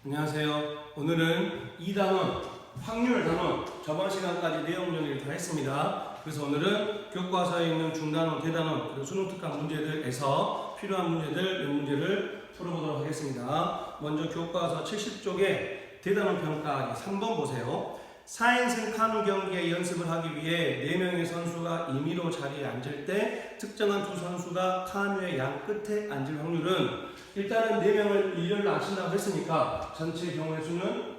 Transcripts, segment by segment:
안녕하세요. 오늘은 2단원 확률 단원 저번 시간까지 내용 정리를 다 했습니다. 그래서 오늘은 교과서에 있는 중단원, 대단원, 그리고 수능 특강 문제들에서 필요한 문제들 몇 문제를 풀어보도록 하겠습니다. 먼저 교과서 70쪽에 대단원 평가하기 3번 보세요. 4인승 카누 경기의 연습을 하기 위해 4명의 선수가 임의로 자리에 앉을 때 특정한 두 선수가 카누의 양 끝에 앉을 확률은, 일단은 4명을 일렬로 앉힌다고 했으니까 전체 경우의 수는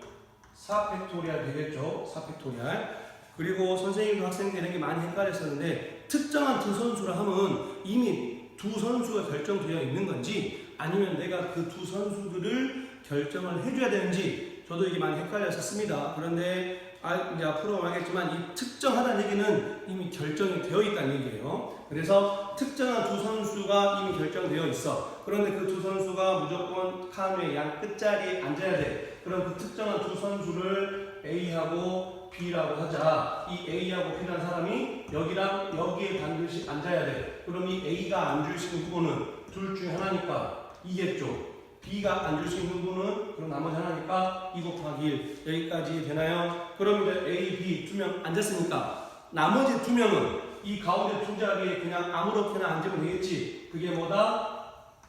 4팩토리얼 되겠죠. 4팩토리얼. 그리고 선생님과 학생들이 이런 게 많이 헷갈렸었는데, 특정한 두 선수라 하면 이미 두 선수가 결정되어 있는 건지 아니면 내가 그 두 선수들을 결정을 해줘야 되는지 저도 이게 많이 헷갈렸었습니다. 그런데 이제 앞으로 말하겠지만 이 특정하다는 얘기는 이미 결정이 되어 있다는 얘기예요. 그래서 특정한 두 선수가 이미 결정되어 있어. 그런데 그 두 선수가 무조건 카누의 양 끝자리에 앉아야 돼. 그럼 그 특정한 두 선수를 A하고 B라고 하자. 이 A하고 B라는 사람이 여기랑 여기에 반드시 앉아야 돼. 그럼 이 A가 앉을 수 있는 후보는 둘 중에 하나니까 2겠죠. B가 앉을 수 있는 부분은 그럼 나머지 하나니까 2 곱하기 1 여기까지 되나요? 그럼 이제 A, B 두 명 앉았으니까 나머지 두 명은 이 가운데 두 자리에 그냥 아무렇게나 앉으면 되겠지. 그게 뭐다?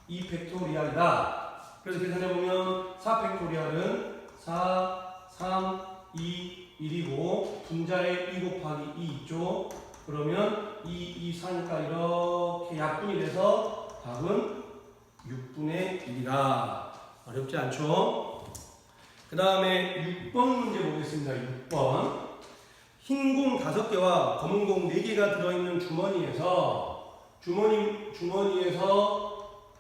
2팩토리얼이다. 그래서 계산해보면 4팩토리얼은 4, 3, 2, 1이고 분자에 2 곱하기 2 있죠. 그러면 2, 4니까 이렇게 약분이 돼서 답은 6분의 1이다. 어렵지 않죠? 그 다음에 6번 문제 보겠습니다. 6번. 흰 공 5개와 검은 공 4개가 들어있는 주머니에서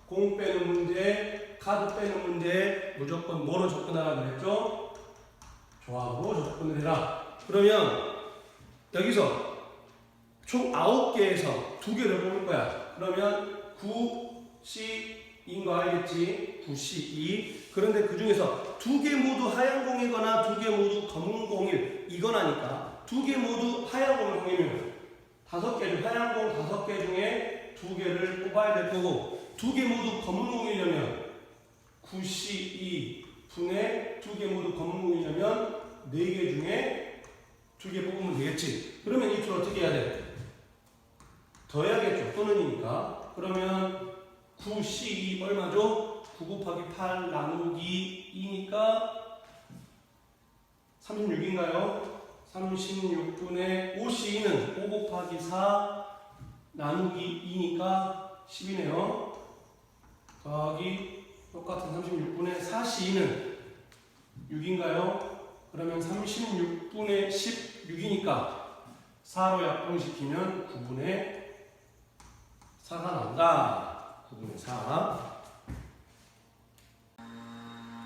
공 빼는 문제, 카드 빼는 문제 무조건 뭐로 접근하라 그랬죠? 조합으로 접근을 해라. 그러면 여기서 총 9개에서 2개를 뽑을 거야. 그러면 9, C, 인 거 알겠지? 9C2. 그런데 그 중에서 2개 모두 하얀 공이거나 2개 모두 검은 공일 이거나니까 2개 모두 하얀 공이면 5개 중 하얀 공 5개 중에 2개를 뽑아야 될 거고, 2개 모두 검은 공이려면 9C2 분의 2개 모두 검은 공이려면 4개 중에 2개 뽑으면 되겠지. 그러면 이 둘 어떻게 해야 돼? 더해야겠죠. 또는이니까. 그러면 9C2 얼마죠? 9 곱하기 8 나누기 2니까 36인가요? 36분의 5C2는 5 곱하기 4 나누기 2니까 10이네요. 더하기 똑같은 36분의 4C2는 6인가요? 그러면 36분의 16이니까 4로 약분시키면 9분의 4가 나온다. 9분의 4.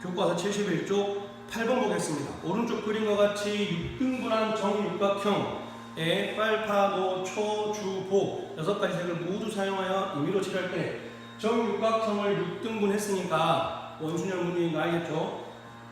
교과서 71쪽 8번 보겠습니다. 오른쪽 그림과 같이 6등분한 정육각형의 빨파도 초주보 6가지 색을 모두 사용하여 임의로 칠할 때 정육각형을 6등분 했으니까 원순열 문제인 거 알겠죠?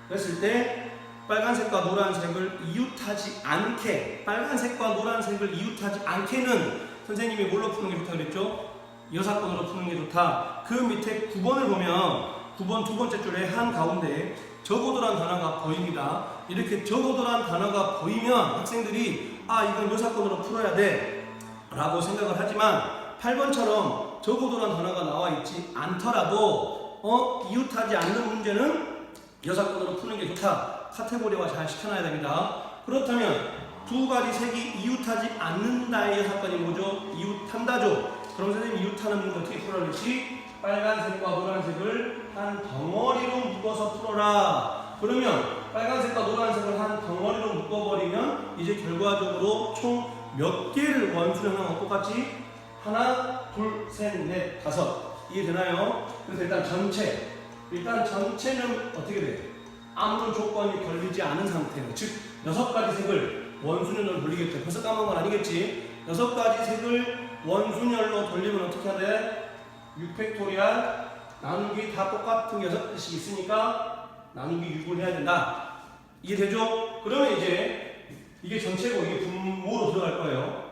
그랬을 때 빨간색과 노란색을 이웃하지 않게, 빨간색과 노란색을 이웃하지 않게는 선생님이 뭘로 푸는 게 좋다고 그랬죠? 여사건으로 푸는 게 좋다. 그 밑에 9번을 보면 9번 두 번째 줄에 한가운데 적어도란 단어가 보입니다. 이렇게 적어도란 단어가 보이면 학생들이 이건 여사건으로 풀어야 돼 라고 생각을 하지만 8번처럼 적어도란 단어가 나와 있지 않더라도 이웃하지 않는 문제는 여사건으로 푸는 게 좋다. 카테고리화 잘 시켜놔야 됩니다. 그렇다면 두 가지 색이 이웃하지 않는다의 여사건이 뭐죠? 이웃한다죠. 그럼 선생님이 이웃하는 문제 어떻게 풀어낼지? 빨간색과 노란색을 한 덩어리로 묶어서 풀어라. 그러면 빨간색과 노란색을 한 덩어리로 묶어버리면 이제 결과적으로 총 몇 개를 원수령한 것 똑같이? 하나, 둘, 셋, 넷, 5. 이해되나요? 그래서 일단 전체는 어떻게 돼? 아무런 조건이 걸리지 않은 상태는, 즉 6가지 색을 원순열로 돌리겠죠. 벌써 까먹은 건 아니겠지? 6가지 색을 원순열로 돌리면 어떻게 해야 돼? 6팩토리얼 나누기 다 똑같은 6개씩 있으니까 나누기 6을 해야 된다. 이해되죠? 그러면 이제 이게 전체고 이게 분모로 들어갈 거예요.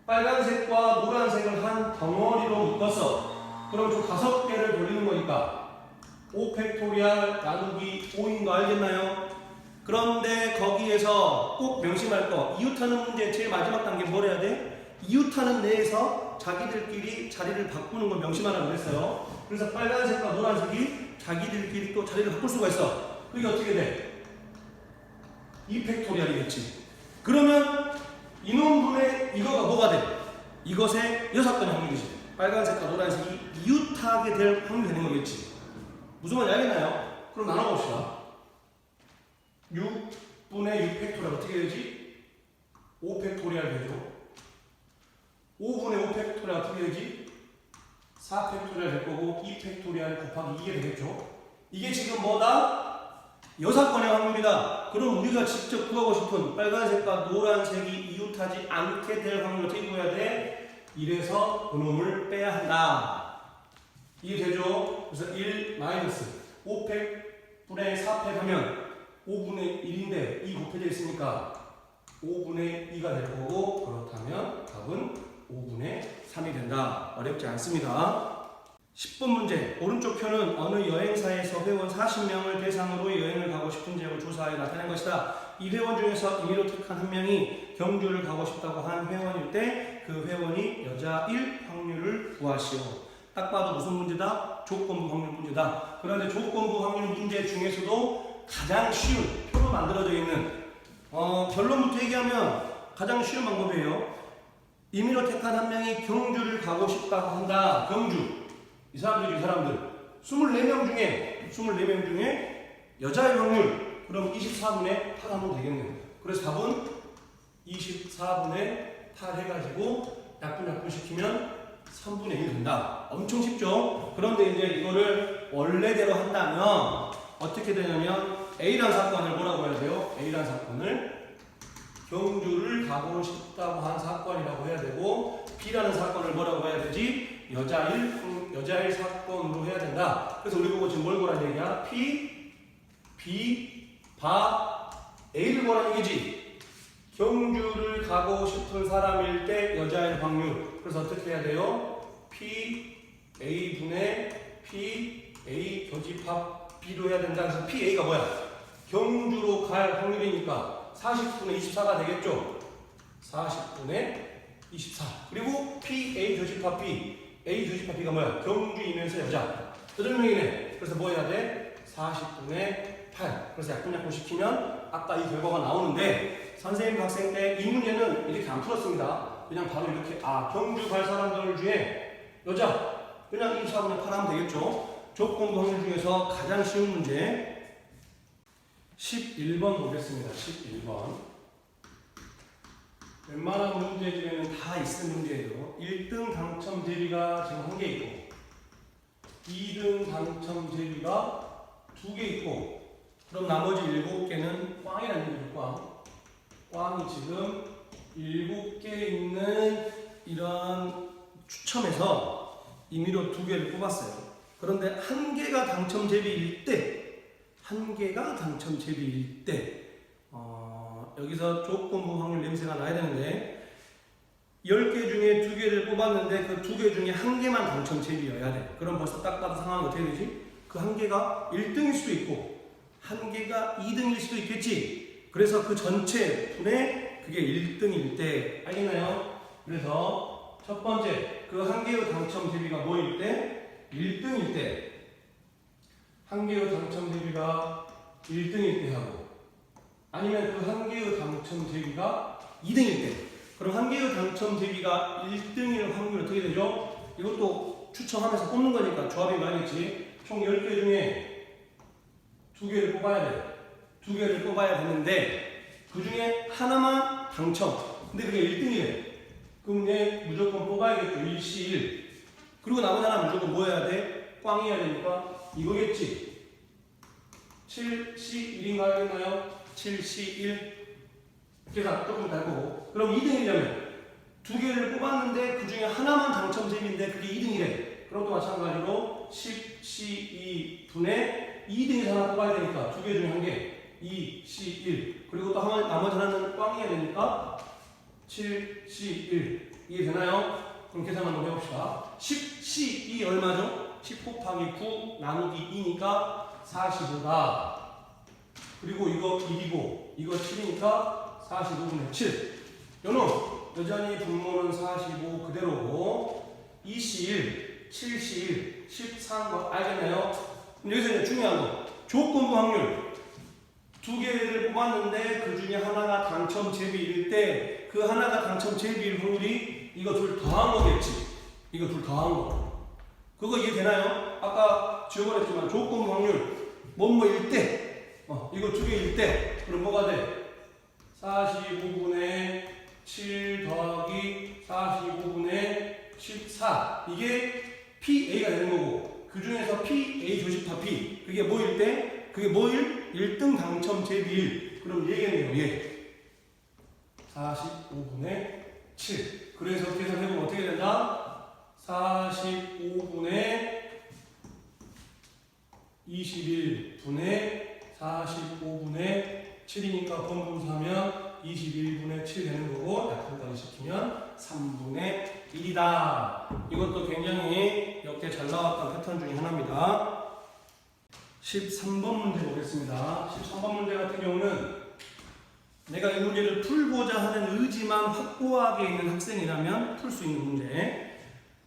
빨간색과 노란색을 한 덩어리로 묶어서 그럼 총 5개를 돌리는 거니까 5팩토리얼 나누기 5인 거 알겠나요? 그런데 거기에서 꼭 명심할 거, 이웃하는 문제 제일 마지막 단계 뭘 해야 돼? 이웃하는 내에서 자기들끼리 자리를 바꾸는 걸 명심하라고 그랬어요. 그래서 빨간색과 노란색이 자기들끼리 또 자리를 바꿀 수가 있어. 그게 어떻게 돼? 2팩토리얼이겠지. 그러면 이놈분의 이거가 뭐가 돼? 이것의 6번의 확률이지. 빨간색과 노란색이 이웃하게 될 확률이 되는 거겠지. 무슨 말인지 알겠나요? 그럼 나눠봅시다. 6분의 6팩토리얼 어떻게 되지? 5팩토리얼 되죠. 5분의 5팩토리얼 어떻게 되지? 4팩토리얼 될 거고 2팩토리얼 곱하기 2게 되겠죠. 이게 지금 뭐다? 6번의 확률이다. 그럼 우리가 직접 구하고 싶은 빨간색과 노란색이 이웃하지 않게 될 확률을 어떻게 구해야 돼? 1에서 그놈을 빼야 한다. 이해되죠? 그래서 1 마이너스 5팩분의 4팩 하면 5분의 1인데 2 곱해져 있으니까 5분의 2가 될 거고, 그렇다면 답은 5분의 3이 된다. 어렵지 않습니다. 10번 문제. 오른쪽 표는 어느 여행사에서 회원 40명을 대상으로 여행을 가고 싶은 지역을 조사하여 나타낸 것이다. 이 회원 중에서 임의로 택한 한 명이 경주를 가고 싶다고 한 회원일 때 그 회원이 여자일 확률을 구하시오. 딱 봐도 무슨 문제다? 조건부 확률 문제다. 그런데 조건부 확률 문제 중에서도 가장 쉬운 표로 만들어져 있는 결론부터 얘기하면 가장 쉬운 방법이에요. 임의로 택한 한 명이 경주를 가고 싶다고 한다. 경주. 이 사람들 24명 중에 여자의 확률. 그럼 24분의 8 하면 되겠네요. 그래서 답은 24분의 8 해가지고 약분 시키면 3분의 1 된다. 엄청 쉽죠? 그런데 이제 이거를 원래대로 한다면 어떻게 되냐면 A라는 사건을 뭐라고 해야 돼요? A라는 사건을 경주를 가고 싶다고 한 사건이라고 해야 되고, B라는 사건을 뭐라고 해야 되지? 여자일 사건으로 해야 된다. 그래서 우리 보고 지금 뭘 보라는 얘기야? P, B, 바, A를 보라는 얘기지. 경주를 가고 싶은 사람일 때 여자일 확률. 그래서 어떻게 해야 돼요? P, A분의 P, A 교집합 B로 해야 된다. 그래서 P, A가 뭐야? 경주로 갈 확률이니까 40분의 24가 되겠죠? 40분의 24. 그리고 P, A 교집합 B. A 교집합 B가 뭐야? 경주이면서 여자. 8명이네. 그래서 뭐 해야 돼? 40분의 8. 그래서 약분 시키면 아까 이 결과가 나오는데, 선생님 학생 때 이 문제는 이렇게 안 풀었습니다. 그냥 바로 이렇게 경주 갈 사람들 중에 여자 그냥 24분의 8 하면 되겠죠. 조건부 확률 중에서 가장 쉬운 문제 11번 보겠습니다. 11번. 웬만한 문제 중에는 다 있는 문제예요. 1등 당첨 대비가 지금 1개 있고 2등 당첨 대비가 2개 있고, 그럼 나머지 7개는 꽝이라는 얘기죠. 꽝이 지금 7개 있는 이런 추첨에서 임의로 2개를 뽑았어요. 그런데 1개가 당첨 제비일 때, 여기서 조건부 확률 냄새가 나야 되는데 10개 중에 2개를 뽑았는데 그 2개 중에 1개만 당첨 제비여야 돼. 그럼 벌써 딱 봐도 상황이 어떻게 되지? 그 1개가 1등일 수도 있고 1개가 2등일 수도 있겠지. 그래서 그 전체 분의 그게 1등일 때, 알겠나요? 그래서 첫 번째, 그 1개의 당첨 대비가 뭐일 때? 1등일 때. 1개의 당첨 대비가 1등일 때 하고, 아니면 그 1개의 당첨 대비가 2등일 때. 그럼 1개의 당첨 대비가 1등일 확률이 어떻게 되죠? 이것도 추첨하면서 뽑는 거니까 조합이 많겠지. 총 10개 중에 2개를 뽑아야 돼. 2개를 뽑아야 되는데 그 중에 하나만 당첨. 근데 그게 1등이래. 그럼 얘 무조건 뽑아야겠죠. 1C1. 그리고 나머지 하나 무조건 뭐 해야 돼? 꽝이어야 되니까 이거겠지. 7C1인가 하겠나요? 7C1. 계산 조금 달 거고. 그럼 2등이려면 2개를 뽑았는데 그 중에 하나만 당첨점인데 그게 2등이래. 그럼 또 마찬가지로 10C2 분의 2등에서 하나 뽑아야 되니까 2개 중에 1개. 2C1 그리고 또 나머지 하나는 꽝이어야 되니까 7C1 이해되나요? 그럼 계산 한번 해봅시다. 10C2 얼마죠? 10 곱하기 9 나누기 2니까 45다. 그리고 이거 1이고 이거 7이니까 45분의 7. 요놈 여전히 분모는 45 그대로고 2C1, 7C1, 13 거 알겠나요? 여기서 이제 중요한 거 조건부 확률 두 개를 뽑았는데 그 중에 하나가 당첨 제비일 때 그 하나가 당첨 제비일 확률이 이거 둘 더한 거겠지. 이거 둘 더한 거. 그거 이해되나요? 아까 지워버렸지만 조건부 확률 뭐뭐일 때 이거 두 개일 때 그럼 뭐가 돼? 45분의 7 더하기 45분의 14 이게 PA가 되는 거고 그 중에서 PA 조집합 P 그게 뭐일 때? 그게 뭐일? 1등 당첨 제비일 그럼 얘겠네요 얘 45분의 7 그래서 계산해보면 어떻게 된다? 45분의 21분의 45분의 7이니까 번분사하면 21분의 7 되는 거고 약분까지 시키면 3분의 1이다. 이것도 굉장히 역대 잘 나왔던 패턴 중에 하나입니다. 13번 문제 보겠습니다. 13번 문제 같은 경우는 내가 이 문제를 풀고자 하는 의지만 확고하게 있는 학생이라면 풀 수 있는 문제.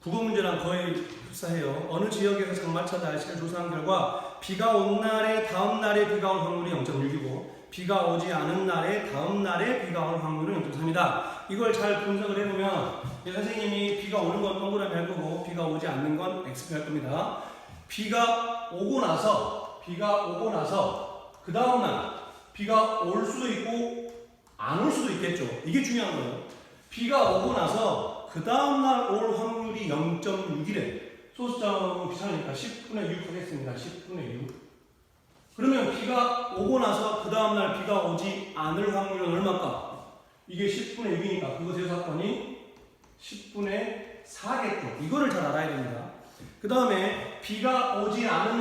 국어 문제랑 거의 흡사해요. 어느 지역에서 장마철 날씨를 조사한 결과 비가 온 날에 다음 날에 비가 올 확률이 0.6이고 비가 오지 않은 날에 다음 날에 비가 올 확률은 0.3이다. 이걸 잘 분석을 해보면 선생님이 비가 오는 건 동그라미 할 거고 비가 오지 않는 건 X표 할 겁니다. 비가 오고 나서 그 다음 날 비가 올 수도 있고 안 올 수도 있겠죠. 이게 중요한 거예요. 비가 오고 나서 그 다음날 올 확률이 0.6이래. 소수점은 비슷하니까 10분의 6 하겠습니다. 10분의 6. 그러면 비가 오고 나서 그 다음날 비가 오지 않을 확률은 얼마일까? 이게 10분의 6이니까 그거 제사건이 10분의 4겠죠. 이거를 잘 알아야 됩니다. 그 다음에 비가 오지 않은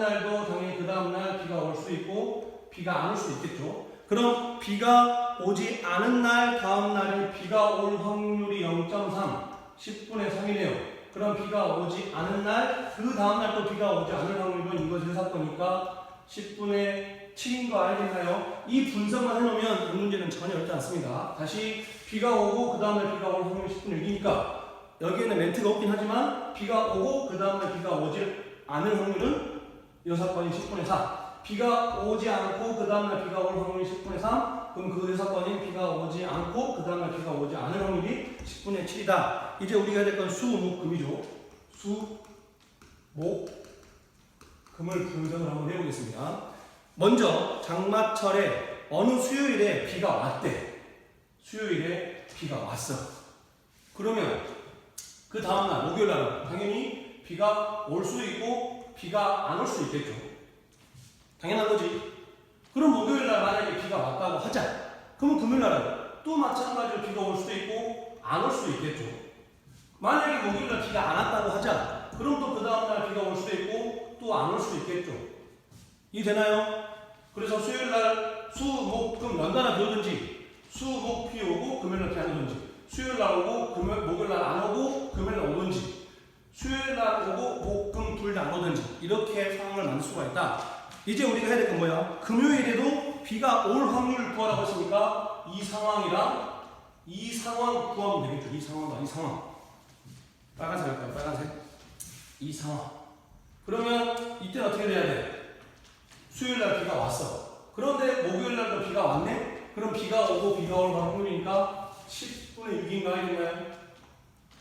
날도 당연히 그 다음날 비가 올 수 있고 비가 안 올 수 있겠죠. 그럼 비가 오지 않은 날 다음 날에 비가 올 확률이 0.3 10분의 3이네요. 그럼 비가 오지 않은 날 그 다음 날 또 비가 오지 않을 확률은 이거 제사거니까 10분의 7인 거 알겠나요? 이 분석만 해놓으면 이 문제는 전혀 어렵지 않습니다. 다시 비가 오고 그 다음 날 비가 올 확률이 10분의 6이니까 여기에는 멘트가 없긴 하지만 비가 오고 그 다음 날 비가 오지 않을 확률은 이 사건이 10분의 4 비가 오지 않고 그 다음날 비가 올 확률이 10분의 3 그럼 그 사건이 비가 오지 않고 그 다음날 비가 오지 않을 확률이 10분의 7이다. 이제 우리가 해야 될 건 수, 목, 금이죠. 수, 목, 금을 분석을 한번 해보겠습니다. 먼저 장마철에 어느 수요일에 비가 왔대. 수요일에 비가 왔어. 그러면 그 다음날 목요일날은 당연히 비가 올 수 있고 비가 안 올 수 있겠죠. 당연한 거지. 그럼 목요일날 만약에 비가 왔다고 하자. 그러면 금요일날은 또 마찬가지로 비가 올 수도 있고 안 올 수도 있겠죠. 만약에 목요일날 비가 안 왔다고 하자. 그럼 또 그 다음날 비가 올 수도 있고 또 안 올 수도 있겠죠. 이해되나요? 그래서 수요일날 수, 목, 금 연달아 비 오든지 수, 목, 비 오고 금요일날 비 안 오든지 수요일날 오고 목요일날 안 오고 금요일날 오든지 수요일날 오고 목, 금 둘 다 안 오든지 이렇게 상황을 만들 수가 있다. 이제 우리가 해야 될 건 뭐야? 금요일에도 비가 올 확률을 구하라고 했으니까 이 상황이랑 이 상황 구하면 되겠죠. 이 상황. 빨간색 할까요? 빨간색. 이 상황. 그러면 이때는 어떻게 돼야 돼? 수요일날 비가 왔어. 그런데 목요일날도 비가 왔네? 그럼 비가 오고 비가 올 확률이니까 10분의 6인가 하겠나요?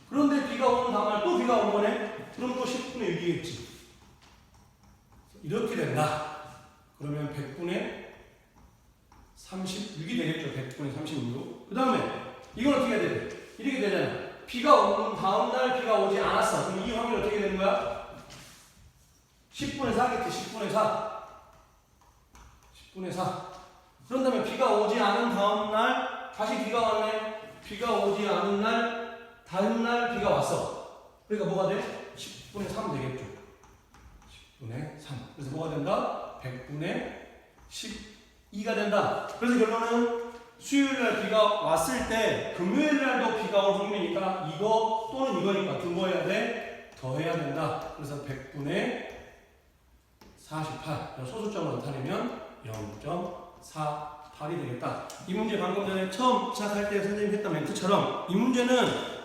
그런데 비가 오는 다음날 또 비가 온 거네? 그럼 또 10분의 6이겠지. 이렇게 된다. 그러면 100분의 36이 되겠죠. 100분의 36. 그 다음에 이건 어떻게 해야 돼? 이렇게 되잖아. 비가 오는 다음날 비가 오지 않았어. 그럼 이 확률이 어떻게 되는 거야? 10분의 4겠지. 10분의 4. 10분의 4. 그런 다음에 비가 오지 않은 다음날 다시 비가 왔네. 비가 오지 않은 날 다음날 비가 왔어. 그러니까 뭐가 돼? 10분의 3 되겠죠. 10분의 3. 그래서 뭐가 된다? 100분의 12가 된다. 그래서 결론은 수요일날 비가 왔을 때 금요일날도 비가 올 확률이니까 이거 또는 이거니까 두 거 해야 돼? 더해야 된다. 그래서 100분의 48. 소수점을 나타내면 0.48이 되겠다. 이 문제 방금 전에 처음 시작할 때 선생님이 했던 멘트처럼 이 문제는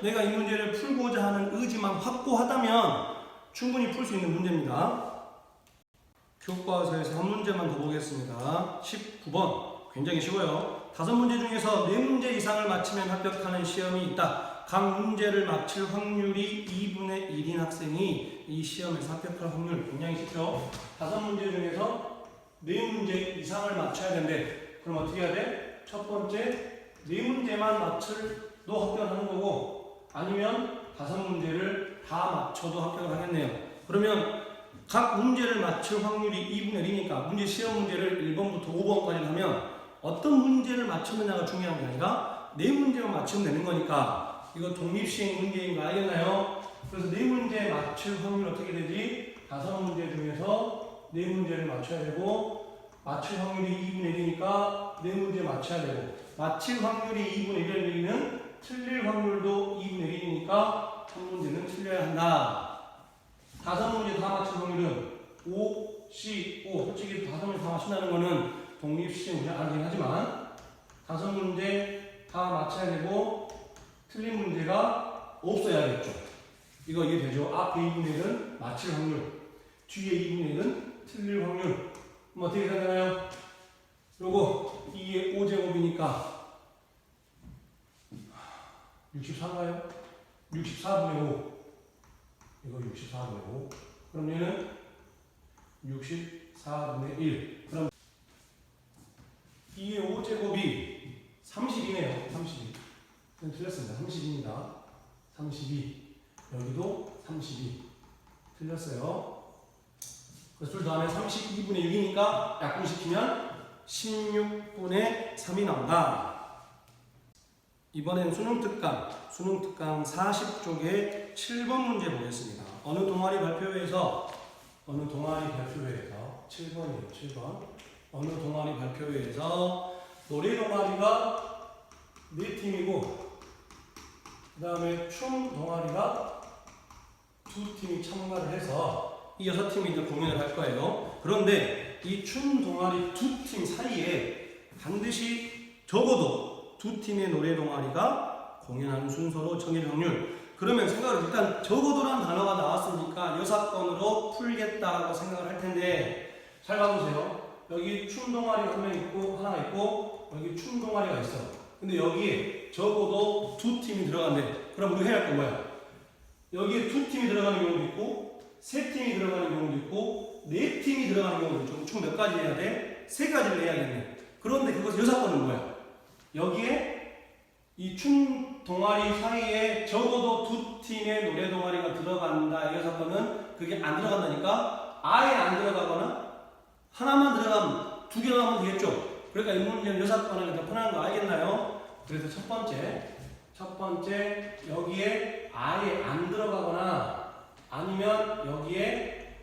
내가 이 문제를 풀고자 하는 의지만 확고하다면 충분히 풀 수 있는 문제입니다. 교과서에서 한 문제만 더 보겠습니다. 19번. 굉장히 쉬워요. 5문제 중에서 4문제 이상을 맞히면 합격하는 시험이 있다. 각 문제를 맞힐 확률이 2분의 1인 학생이 이 시험에서 합격할 확률 굉장히 쉽죠. 5문제 중에서 4문제 이상을 맞춰야 되는데 그럼 어떻게 해야 돼? 첫 번째 4문제만 맞출도 합격하는 거고 아니면 5문제를 다 맞춰도 합격을 하겠네요. 그러면 각 문제를 맞출 확률이 2분의 1이니까 문제 시험 문제를 1번부터 5번까지 하면 어떤 문제를 맞추느냐가 중요한 게 아니라 4문제만 맞추면 되는 거니까 이거 독립시행 문제인 거 알겠나요? 그래서 4문제 맞출 확률 어떻게 되지? 5문제 중에서 4문제를 맞춰야 되고 맞출 확률이 2분의 1이니까 4문제 맞춰야 되고 맞힐 확률이 2분의 1의 얘기는 틀릴 확률도 2분의 1이니까 한 문제는 틀려야 한다. 5문제 다 맞출 확률은 5, 15. 솔직히 5문제 다 맞춘다는 거는 독립시험 그냥 알긴 하지만 5문제 다 맞춰야 되고 틀린 문제가 없어야겠죠. 이거 이해되죠? 앞에 2분의 1은 맞힐 확률, 뒤에 2분의 1은 틀릴 확률. 그럼 어떻게 해야 되나요? 요거 2의 5제곱이니까 64인가요? 64분의 5. 이거 64분의 5. 그럼 얘는 64분의 1. 그럼 2의 5제곱이 32네요. 32. 이건 틀렸습니다. 32입니다. 32. 여기도 32. 틀렸어요. 그래서 둘 다음에 32분의 6이니까 약분시키면 16분의 3이 나온다. 이번엔 수능특강 40쪽의 7번 문제 보겠습니다. 어느 동아리 발표회에서 7번이에요. 7번. 어느 동아리 발표회에서 노래 동아리가 4팀이고 그 다음에 춤 동아리가 2팀이 참가를 해서 이 6팀이 이제 공연을 할 거예요. 그런데 이 춤 동아리 2팀 사이에 반드시 적어도 2팀의 노래 동아리가 공연하는 순서로 정해질 확률. 그러면 생각을 일단 적어도란 단어가 나왔으니까 여사건으로 풀겠다고 생각을 할 텐데 잘 봐보세요. 여기 춤 동아리가 한 명 있고 하나 있고 여기 춤 동아리가 있어. 근데 여기에 적어도 2팀이 들어간대. 그럼 우리 해야 할 건 뭐야? 여기에 2팀이 들어가는 경우도 있고 3팀이 들어가는 경우도 있고 4팀이 들어가는 경우도 있고 총 몇 가지 해야 돼? 3가지를 해야겠네. 그런데 그것의 여사건은 뭐야? 여기에 이 춤 동아리 사이에 적어도 2팀의 노래 동아리가 들어간다. 여사건은 그게 안 들어간다니까 아예 안 들어가거나 하나만 들어가면 2개가 하면 되겠죠. 그러니까 이 문제는 여사건은 더 편한 거 알겠나요? 그래서 첫 번째 여기에 아예 안 들어가거나 아니면 여기에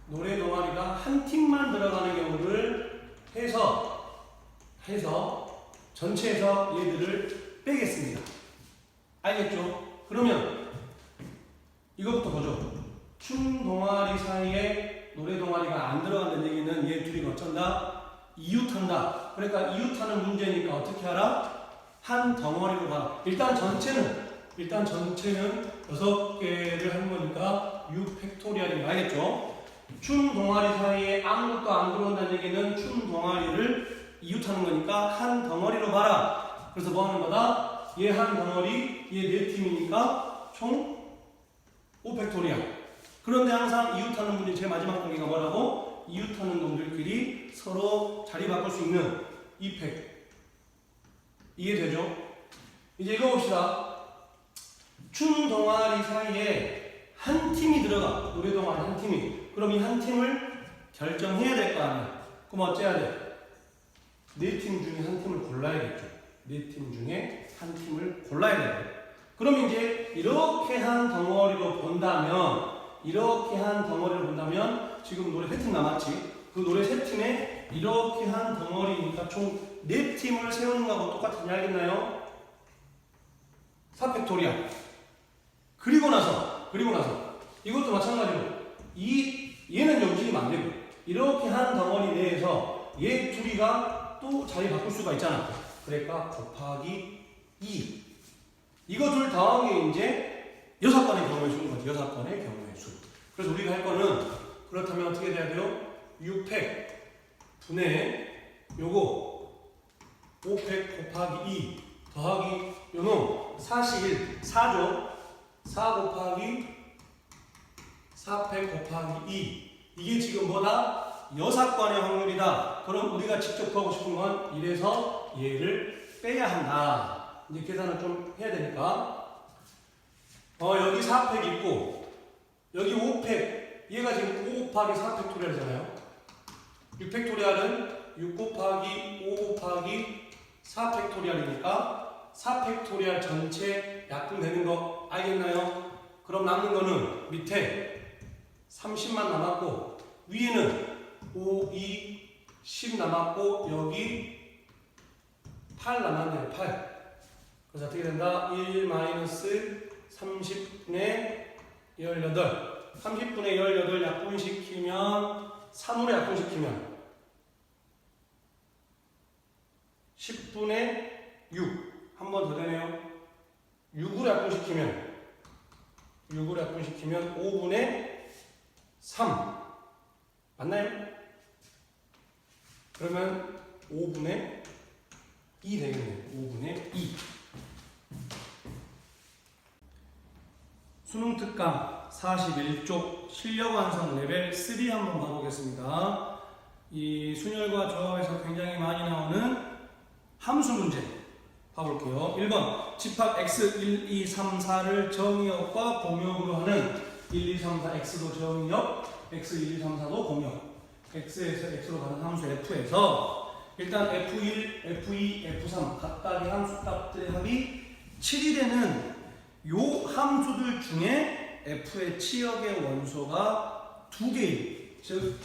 노래 동아리가 한 팀만 들어가는 경우를 해서 전체에서 얘들을 빼겠습니다. 알겠죠? 그러면 이것부터 보죠. 춤 동아리 사이에 노래 동아리가 안 들어간다는 얘기는 얘 둘이 어쩐다? 이웃한다. 그러니까 이웃하는 문제니까 어떻게 하라? 한 덩어리로 가. 일단 전체는 6개를 하는 거니까 6팩토리얼이 알겠죠? 춤 동아리 사이에 아무것도 안 들어온다는 얘기는 춤 동아리를 이웃하는 거니까 한 덩어리로 봐라. 그래서 뭐 하는 거다? 얘 한 덩어리, 얘 4팀이니까 총 5팩토리얼. 그런데 항상 이웃하는 분이 제일 마지막 단계가 뭐라고? 이웃하는 놈들끼리 서로 자리 바꿀 수 있는 2팩. 이해되죠? 이제 이거 봅시다. 춤 동아리 사이에 한 팀이 들어가. 노래 동아리 한 팀이. 그럼 이 한 팀을 결정해야 될 거 아니야. 그럼 어째야 돼? 4팀 중에 한 팀을 골라야겠죠. 4팀 중에 한 팀을 골라야 돼요. 그럼 이제 이렇게 한 덩어리로 본다면 지금 노래 3팀 남았지. 그 노래 3팀에 이렇게 한 덩어리니까 총 4팀을 세우는 거하고 똑같은지 알겠나요? 4팩토리얼. 그리고 나서 이것도 마찬가지로 얘는 움직이면 안 되고 이렇게 한 덩어리 내에서 얘 둘이가 또 자리 바꿀 수가 있잖아. 그러니까 곱하기 2. 이거 둘 더하기 이제 6건의 경우의 수인 거지. 6건의 경우의 수. 그래서 우리가 할 거는 그렇다면 어떻게 돼야 돼요? 6팩 분의 요거 5팩 곱하기 2 더하기 요놈 41 4죠. 4 곱하기 4팩 곱하기 2 이게 지금 뭐다? 6건의 확률이다. 그럼 우리가 직접 구하고 싶은 건 1에서 얘를 빼야 한다. 이제 계산을 좀 해야 되니까 여기 4팩 있고 여기 5팩 얘가 지금 5 곱하기 4팩토리얼이잖아요. 6팩토리얼은 6 곱하기 5 곱하기 4팩토리얼이니까 4팩토리얼 전체 약분되는 거 알겠나요? 그럼 남는 거는 밑에 30만 남았고 위에는 5, 2, 10 남았고 여기 8 남았네요. 8. 그래서 어떻게 된다? 1 마이너스 30분의 18 30분의 18 약분시키면 3으로 약분시키면 10분의 6 한 번 더 되네요. 6으로 약분시키면 5분의 3 맞나요? 그러면 5분의 2 되겠네요. 5분의 2 수능 특강 41쪽 실력 완성 레벨 3 한번 가보겠습니다. 이 순열과 조합에서 굉장히 많이 나오는 함수 문제 봐볼게요. 1번 집합 x 1, 2, 3, 4를 정의역과 공역으로 하는 1, 2, 3, 4 x도 정의역 x 1, 2, 3, 4도 공역 x에서 x로 가는 함수 f에서 일단 f1, f2, f3 각각의 함수값들의 합이 7이 되는 요 함수들 중에 f의 치역의 원소가 2개인 즉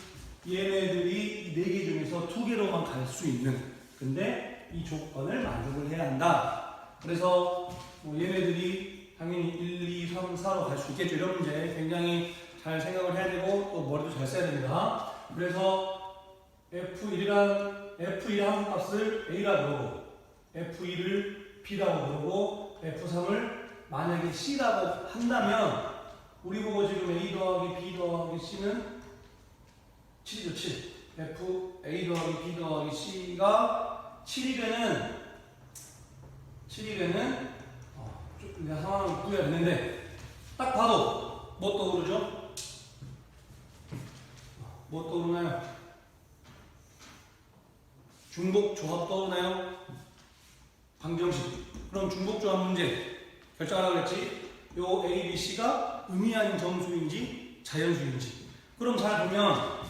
얘네들이 4개 중에서 2개로만 갈 수 있는 근데 이 조건을 만족을 해야 한다. 그래서 얘네들이 당연히 1, 2, 3, 4로 갈 수 있겠죠. 이런 문제 굉장히 잘 생각을 해야 되고 또 머리도 잘 써야 됩니다. 그래서 F1의 함수값을 A라고 그러고 F2를 B라고 그러고 F3을 만약에 C라고 한다면 우리 보고 지금 A 더하기 B 더하기 C는 7이죠. 7 F A 더하기 B 더하기 C가 7이 되는 내가 상황을 구해야 되는데 딱 봐도 뭐 떠오르죠? 뭐 떠오르나요? 중복조합 떠오르나요? 방정식. 그럼 중복조합 문제 결정하라고 했지? 요 A, B, C가 의미하는 정수인지 자연수인지. 그럼 잘 보면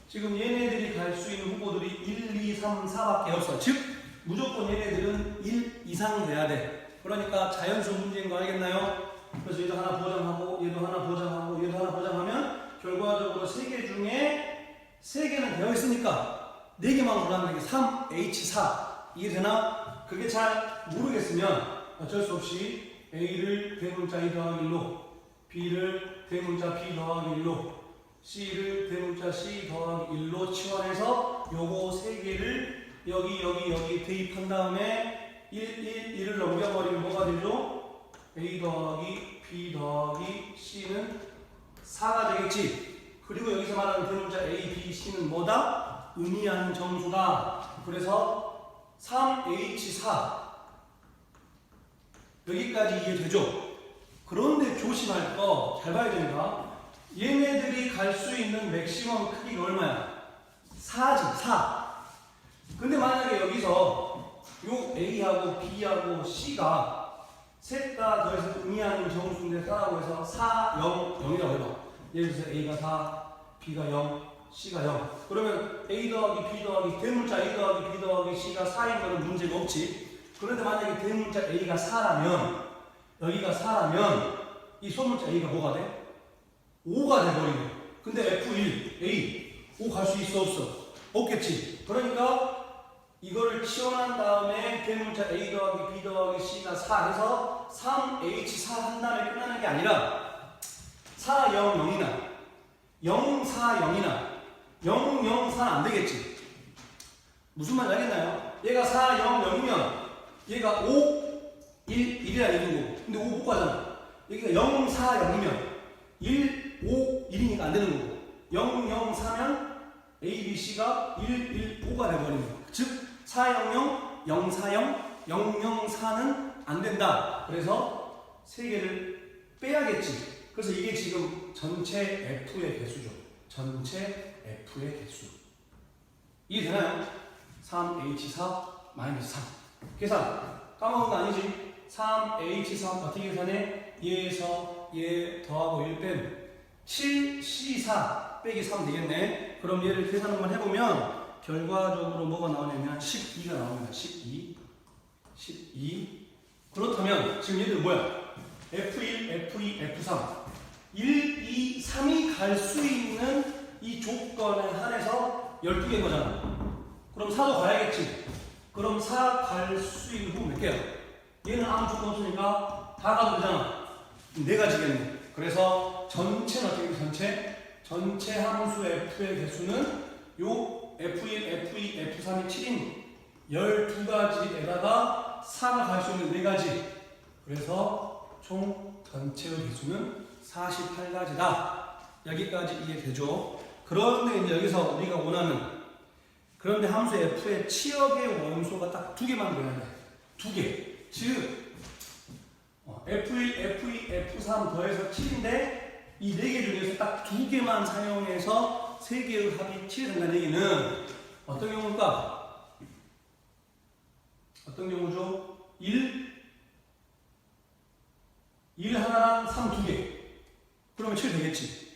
지금 얘네들이 갈 수 있는 후보들이 1, 2, 3, 4밖에 없어. 즉 무조건 얘네들은 1 이상 돼야 돼. 그러니까 자연수 문제인 거 알겠나요? 그래서 얘도 하나 보장하고 얘도 하나 보장하고 얘도 하나 보장하면 결과적으로 3개 중에 3개는 되어 있으니까 4개만 골라내는 게 3H4 이게 되나? 그게 잘 모르겠으면 어쩔 수 없이 A를 대문자 2 더하기 1로 B를 대문자 B 더하기 1로 C를 대문자 C 더하기 1로 치환해서 요거 3개를 여기 대입한 다음에 1을 넘겨버리면 뭐가 되죠? A 더하기 B 더하기 C는 4가 되겠지. 그리고 여기서 말하는 대문자 A, B, C는 뭐다? 의미하는 정수다. 그래서 3H4 여기까지 이해되죠? 그런데 조심할 거 잘 봐야 됩니다. 얘네들이 갈 수 있는 맥시멈 크기가 얼마야? 4지, 4. 근데 만약에 여기서 요 A하고 B하고 C가 셋 다 더해서 의미하는 정수인데 4라고 해서 4, 0, 0이라고 해봐. 예를 들어서 A가 4, B가 0, C가 0. 그러면 A 더하기 B 더하기 대문자 A 더하기 B 더하기 C가 4인 거는 문제가 없지. 그런데 만약에 대문자 A가 4라면 여기가 4라면 이 소문자 A가 뭐가 돼? 5가 돼버리네. 근데 F1, A, 5 갈 수 있어 없어? 없겠지. 그러니까 이거를 치환한 다음에 대문자 A 더하기 B 더하기 C가 4 해서 3H4 한 다음에 끝나는 게 아니라 4, 0, 0이나 0, 4, 0이나 0, 0, 4는 안 되겠지. 무슨 말인지 알겠나요? 얘가 4, 0, 0이면 얘가 5, 1, 1이라 얘기인 거고. 근데 5 못 가잖아. 여기가 0, 4, 0이면 1, 5, 1이니까 안 되는 거고. 0, 0, 4면 A, B, C가 1, 1, 5가 돼버리는 거. 즉, 4, 0, 0, 0, 4, 0, 0, 0, 4는 안 된다. 그래서 세 개를 빼야겠지. 그래서 이게 지금 전체 F의 개수죠. 전체 F의 개수. 이해되나요? 3H4 마이너스 3. 계산. 까먹은 거 아니지? 3H4 어떻게 계산해? 얘에서 얘 더하고 1 빼면 7C4 빼기 3 되겠네. 그럼 얘를 계산 한번 해보면 결과적으로 뭐가 나오냐면 12가 나옵니다. 12. 그렇다면 지금 얘들 뭐야? F1, F2, F3 1, 2, 3이 갈 수 있는 이 조건에 한해서 12개인 거잖아. 그럼 4도 가야겠지. 그럼 4 갈 수 있는 부분 몇 개야? 얘는 아무 조건 없으니까 다 가도 되잖아. 4가지겠네. 그래서 전체는 어떻게 돼? 전체 함수 F의 개수는 요 F1, F2, F3이 7인 12가지에다가 4가 갈 수 있는 4가지. 그래서 총 전체의 개수는 48가지다. 여기까지 이해되죠? 그런데 이제 여기서 우리가 원하는 그런데 함수 F의 치역의 원소가 딱 2개만 돼야 돼. 2개. 즉 F1, F2, F3 더해서 7인데 이 4개 중에서 딱 2개만 사용해서 3개의 합이 7이 된다는 얘기는 어떤 경우일까? 어떤 경우죠? 1 하나랑 3 2개. 그러면 7 되겠지.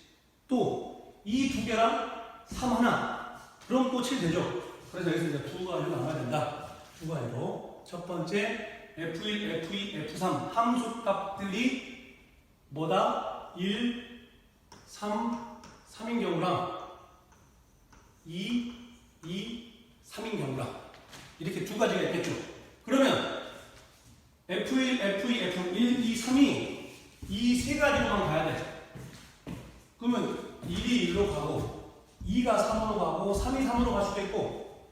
또 이 2개랑 3 하나. 그럼 또 7 되죠. 그래서 여기서 이제 2가지로 나와야 된다. 2가지로. 첫 번째 F1, F2, F3 함수 값들이 뭐다? 1, 3, 3인 경우랑 2, 3인 경우랑 이렇게 2가지가 있겠죠. 그러면 F1, F2, F1, 1, 2, 3이 이 3가지로만 가야 돼. 그러면 1이 1로 가고 2가 3으로 가고 3이 3으로 갈 수도 있고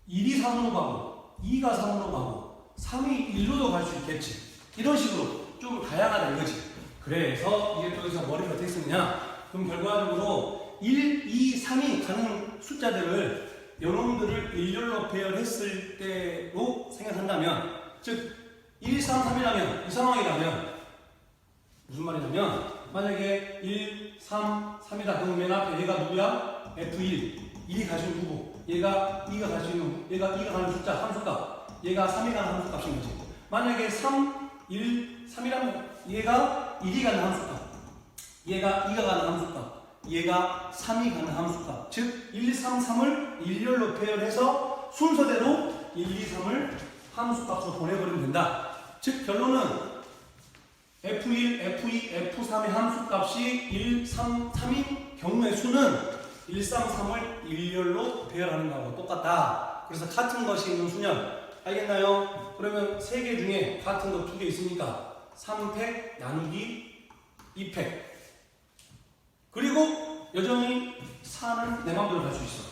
1이 3으로 가고 2가 3으로 가고 3이 1로도 갈 수 있겠지. 이런 식으로 좀 다양하다 이거지. 그래서 이게 또 여기서 머리를 어떻게 쓰느냐. 그럼 결과적으로 1, 2, 3이 가는 숫자들을 요놈들을 일렬로 배열했을 때로 생각한다면 즉 1, 3, 3이라면 이 상황이라면 무슨 말이냐면 만약에 1, 3, 3이다. 그러면 맨 앞에 얘가 누구야? F1 1이 갈 수 있는 후보, 얘가 2가 갈 수 있는, 얘가 2가 가는 숫자 함수값, 얘가 3이 가는 함수값인 거지. 만약에 3, 1, 3이라면 얘가 1이 가는 함수값, 얘가 2가 가는 함수값, 얘가 3이 가는 함수값. 즉 1, 3, 3을 일렬로 배열해서 순서대로 1, 2, 3을 함수값으로 보내버리면 된다. 즉 결론은 F1, F2, F3의 함수값이 1, 3, 3인 경우의 수는 1, 3, 3을 일렬로 배열하는 거하고 똑같다. 그래서 같은 것이 있는 수냐 알겠나요? 그러면 3개 중에 같은 거 2개 있으니까 3팩 나누기 2팩. 그리고 여전히 4는 내 맘대로 갈 수 있어.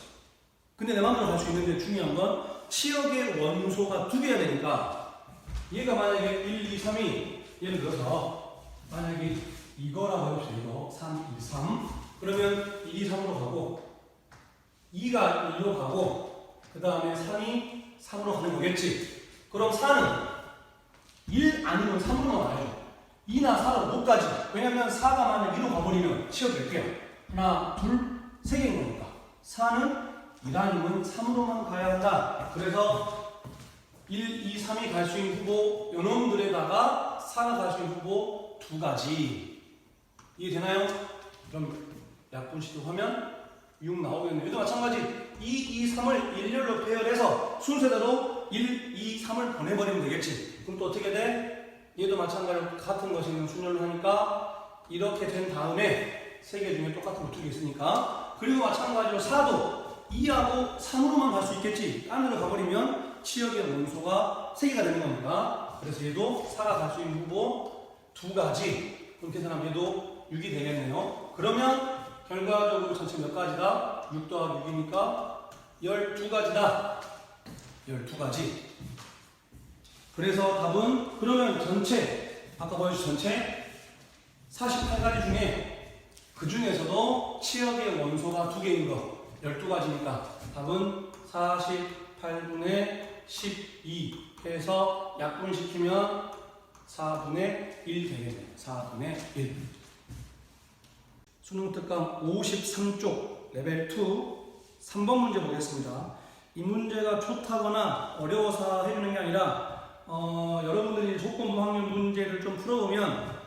근데 내 맘대로 갈 수 있는데 중요한 건 치역의 원소가 2개야 되니까 얘가 만약에 1, 2, 3이 예를 들어서 만약에 이거라고 해봅시다. 이거 3, 2, 3 그러면 1, 2, 3으로 가고 2가 1로 가고 그 다음에 3이 3으로 가는 거겠지. 그럼 4는 1 아니면 3으로만 와요. 2나 4로 못 가지. 왜냐면 4가 만약 2로 가버리면 치역 몇 개야? 하나, 둘, 3개인 거니까 4는 1 아니면 3으로만 가야 한다. 그래서 1, 2, 3이 갈 수 있는 후보 요놈들에다가 4가 갈 수 있는 후보 2가지. 이해되나요? 그럼 약분식으로 하면 6 나오겠네요. 얘도 마찬가지 2, 2, 3을 일렬로 배열해서 순서대로 1, 2, 3을 보내버리면 되겠지. 그럼 또 어떻게 돼? 얘도 마찬가지로 같은 것이 있는 순열로 하니까 이렇게 된 다음에 3개 중에 똑같은 거 2개 있으니까 그리고 마찬가지로 4도 2하고 3으로만 갈 수 있겠지. 안으로 가버리면 치역의 원소가 3개가 되는 겁니다. 그래서 얘도 4가 갈 수 있는 후보 2가지. 그럼 계산하면 얘도 6이 되겠네요. 그러면 결과적으로 전체 몇 가지다? 6 더하기 6이니까 12가지다. 12가지. 그래서 답은 그러면 전체 아까 보여준 전체 48가지 중에 그 중에서도 치역의 원소가 2개인 거 12가지니까 답은 48분의 12 해서 약분시키면 4분의 1 되겠네요. 4분의 1. 수능 특강 53쪽 레벨 2 3번 문제 보겠습니다. 이 문제가 좋다거나 어려워서 해주는 게 아니라 여러분들이 조건부 확률 문제를 좀 풀어보면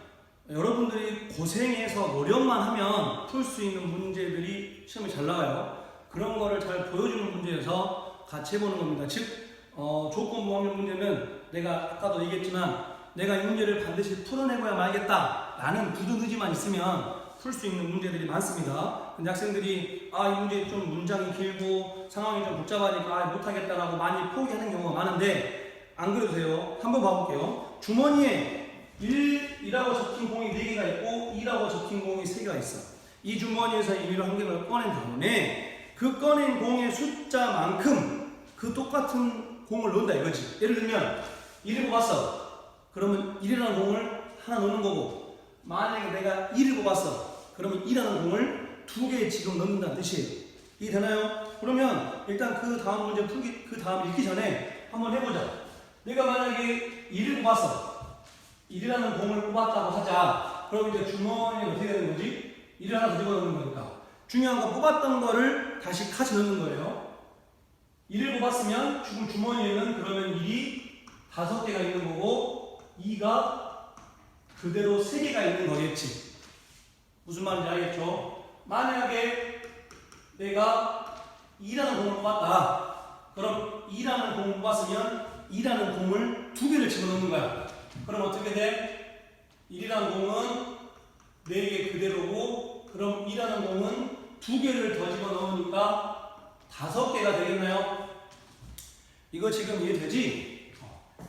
여러분들이 고생해서 노력만 하면 풀 수 있는 문제들이 시험에 잘 나와요. 그런 거를 잘 보여주는 문제에서 같이 해보는 겁니다. 즉 조건부 확률 문제는 내가 아까도 얘기했지만 내가 이 문제를 반드시 풀어내고야 말겠다 라는 굳은 의지만 있으면 풀 수 있는 문제들이 많습니다. 근데 학생들이 이 문제 좀 문장이 길고 상황이 좀 복잡하니까 못하겠다라고 많이 포기하는 경우가 많은데 안 그래도 돼요. 한번 봐볼게요. 주머니에 1이라고 적힌 공이 4개가 있고 2라고 적힌 공이 3개가 있어. 이 주머니에서 1을 한 개를 꺼낸 다음에 그 꺼낸 공의 숫자만큼 그 똑같은 공을 넣는다 이거지. 예를 들면 1을 뽑았어. 그러면 1이라는 공을 하나 넣는 거고 만약에 내가 2를 뽑았어. 그러면 2라는 공을 2개 지금 넣는다는 뜻이에요. 이해되나요? 그러면 일단 그 다음 문제 풀기, 그 다음 읽기 전에 한번 해보자. 내가 만약에 1을 뽑았어. 1이라는 공을 뽑았다고 하자. 그럼 이제 주머니에 어떻게 되는 거지? 1을 하나 더 집어넣는 거니까. 중요한 거 뽑았던 거를 다시 같이 넣는 거예요. 1을 뽑았으면 지금 주머니에는 그러면 1이 5개가 있는 거고 2가 그대로 3개가 있는 거겠지. 무슨 말인지 알겠죠? 만약에 내가 2라는 공을 뽑았다. 그럼 2라는 공을 뽑았으면 2라는 공을 2개를 집어넣는 거야. 그럼 어떻게 돼? 1이라는 공은 4개 그대로고 그럼 2라는 공은 2개를 더 집어넣으니까 5개가 되겠나요? 이거 지금 이해되지?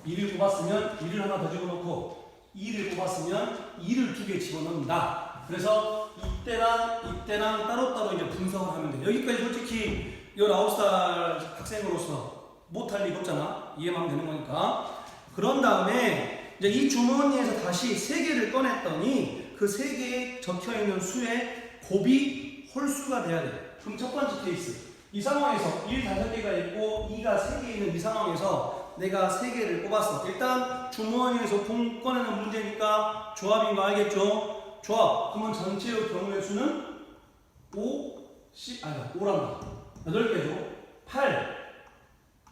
2를 뽑았으면 1을 하나 더 집어넣고 2를 뽑았으면 2를 2개 집어넣는다. 그래서 이때랑 따로따로 이제 분석을 하면 돼. 여기까지 솔직히 19살 학생으로서 못할 리가 없잖아. 이해만 하면 되는 거니까. 그런 다음에 이제 이 주머니에서 다시 3개를 꺼냈더니 그 3개에 적혀있는 수의 곱이 홀수가 돼야 돼. 그럼 첫 번째 케이스. 이 상황에서 1 5개가 있고 2가 3개 있는 이 상황에서 내가 3개를 뽑았어. 일단 주머니에서 공 꺼내는 문제니까 조합인 거 알겠죠? 조합. 그러면 전체의 경우의 수는 5란다. 8개죠. 8.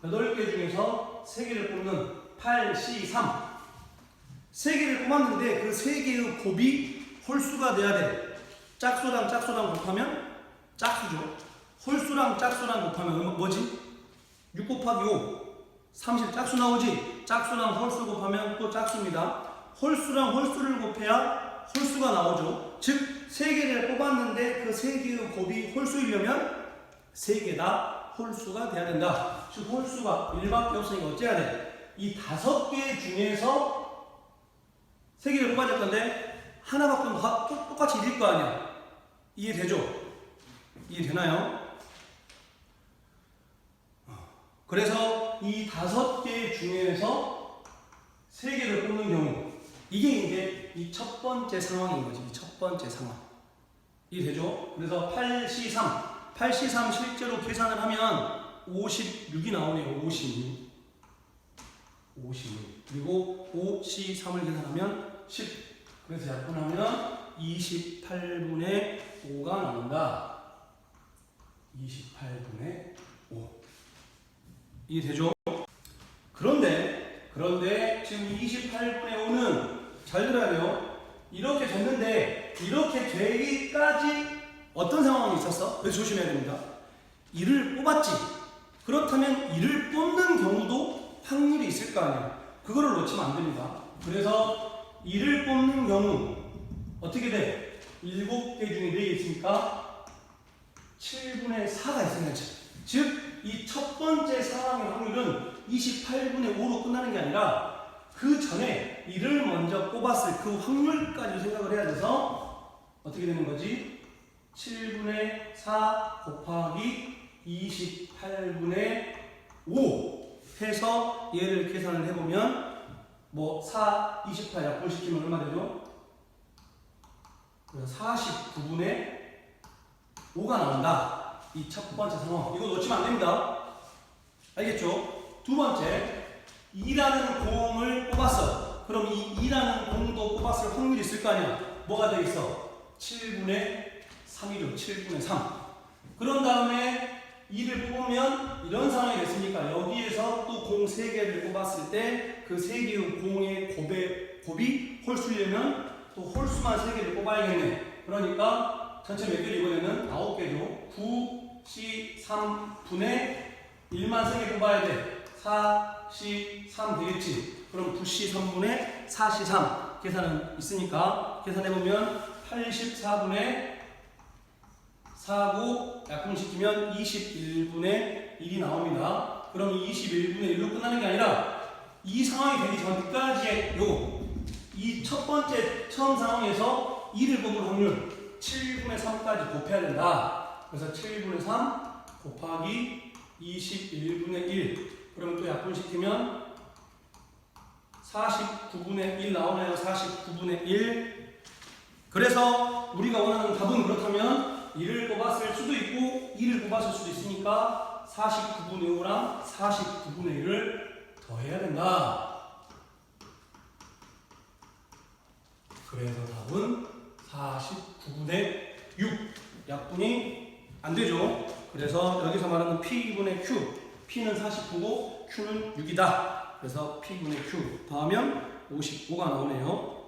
8개 중에서 3개를 뽑는 8, C, 3. 3개를 뽑았는데 그 3개의 곱이 홀수가 돼야 돼. 짝수랑 짝수랑 곱하면 짝수죠. 홀수랑 짝수랑 곱하면 뭐지? 6 곱하기 5. 30 짝수 나오지? 짝수랑 홀수 곱하면 또 짝수입니다. 홀수랑 홀수를 곱해야 홀수가 나오죠. 즉 3개를 뽑았는데 그 3개의 곱이 홀수이려면 3개 다 홀수가 돼야 된다. 즉 홀수가 1밖에 없으니까 어째야 돼? 이 5개 중에서 3개를 뽑아줄 건데 하나 바꾸면 다 똑같이 1일 거 아니야. 이해되죠? 이해되나요? 그래서 이 5개 중에서 3개를 뽑는 경우 이게 이제 이 첫 번째 상황인 거지. 이 첫 번째 상황. 이해되죠? 그래서 8C3 8C3 실제로 계산을 하면 56이 나오네요. 56 그리고 5C3을 계산하면 10 그래서 약분하면 28분의 5가 나온다. 28분의 5 이해되죠? 그런데 지금 28분의 5는 잘 들어야 돼요. 이렇게 됐는데 이렇게 되기까지 어떤 상황이 있었어? 그래서 조심해야 됩니다. 1을 뽑았지. 그렇다면 1을 뽑는 경우도 확률이 있을 거 아니야. 그거를 놓치면 안 됩니다. 그래서 1을 뽑는 경우 어떻게 돼? 7개 중에 4개 있으니까 7분의 4가 있어야지. 즉 이 첫 번째 상황의 확률은 28분의 5로 끝나는 게 아니라 그 전에 1을 먼저 뽑았을 그 확률까지 생각을 해야 돼서 어떻게 되는 거지? 7분의 4 곱하기 28분의 5 해서 얘를 계산을 해보면 뭐 4, 28 약분시키면 얼마 되죠? 49분의 5가 나온다. 이 첫 번째 상황. 이거 놓치면 안 됩니다. 알겠죠? 두 번째, 2라는 공을 뽑았어. 그럼 이 2라는 공도 뽑았을 확률이 있을 거 아니야? 뭐가 되겠어? 7분의 3이죠. 7분의 3. 그런 다음에 2를 뽑으면 이런 상황이 됐으니까 여기에서 또 공 3개를 뽑았을 때 그 3개의 공의 곱이 홀수려면 또 홀수만 3개를 뽑아야겠네. 그러니까 전체 몇 개를 이번에는 9개죠. 9, 3분의 1만 3개 뽑아야 돼. 4, 3 되겠지. 그럼 9, 3분의 4, 3 계산은 있으니까 계산해보면 84분의 4고 약분시키면 21분의 1이 나옵니다. 그럼 21분의 1로 끝나는 게 아니라 이 상황이 되기 전까지의 이 첫 번째 처음 상황에서 2를 뽑을 확률 7분의 3까지 곱해야 된다. 그래서 7분의 3 곱하기 21분의 1 그러면 또 약분시키면 49분의 1 나오네요. 49분의 1. 그래서 우리가 원하는 답은 그렇다면 1을 뽑았을 수도 있고 2를 뽑았을 수도 있으니까 49분의 5랑 49분의 1을 더해야 된다. 그래서 답은 49분의 6. 약분이 안 되죠. 그래서 여기서 말하는 P분의 Q. P는 49고 Q는 6이다. 그래서 P분의 Q 더하면 55가 나오네요.